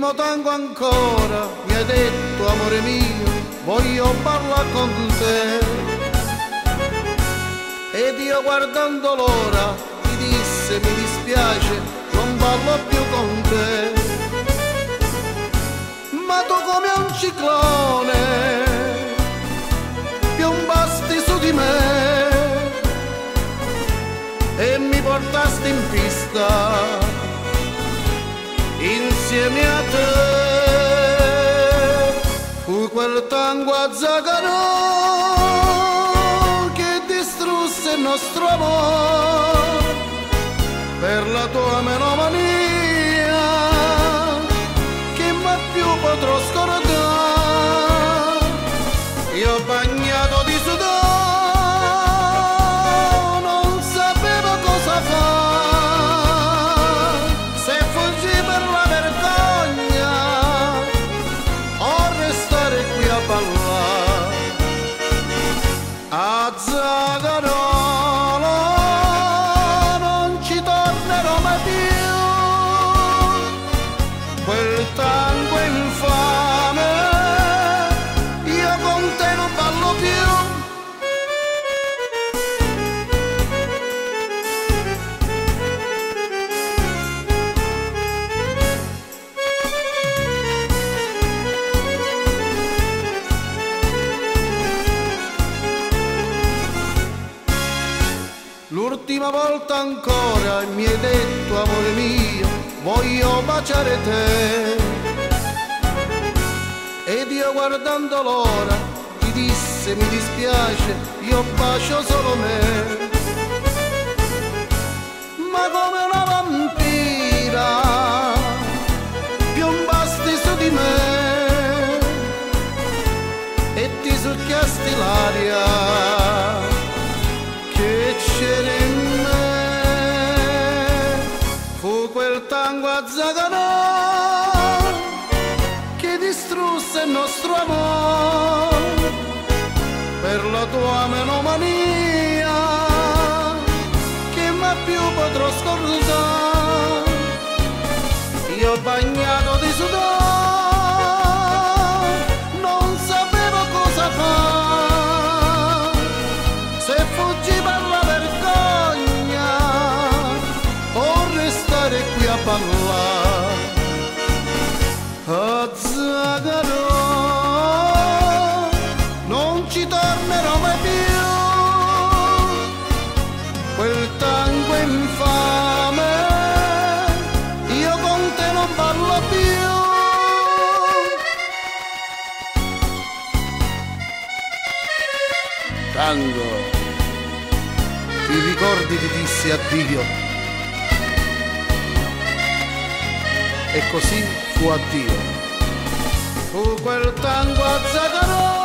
L'ultimo tango ancora, mi hai detto amore mio, voglio ballare con te. Ed io guardando l'ora ti disse mi dispiace, non ballo più con te. Ma tu come un ciclone piombasti su di me e mi portasti in pista insieme a te. Fu quel tango a Zagano che distrusse il nostro amore per la tua melomania che mai più potrò scordare. Io ho bagnato di sudore, non sapevo cosa fare, se fuggi per la vergogna o restare qui a ballare. A Zagano non ci tornerò mai più, quel tango infame io con te non ballo più. L'ultima volta ancora mi hai detto amore mio, voglio baciare te. Ed io guardando l'ora ti disse mi dispiace, io bacio solo me. Ma come una vampira piombasti su di me e ti succhiasti l'aria che c'era in me. Fu quel tango a Zagano che distrusse il nostro amore per la tua melomania che mai più potrò scordare. Io ho bagnato di sudore, non sapevo cosa fare, se fuggi per la vergogna o restare qui a ballare. A Zagano non ci tornerò mai più, quel tango infame io con te non ballo più. Tango, ti ricordi ti dissi addio? E così fu addio. Fu quel tango a Zagano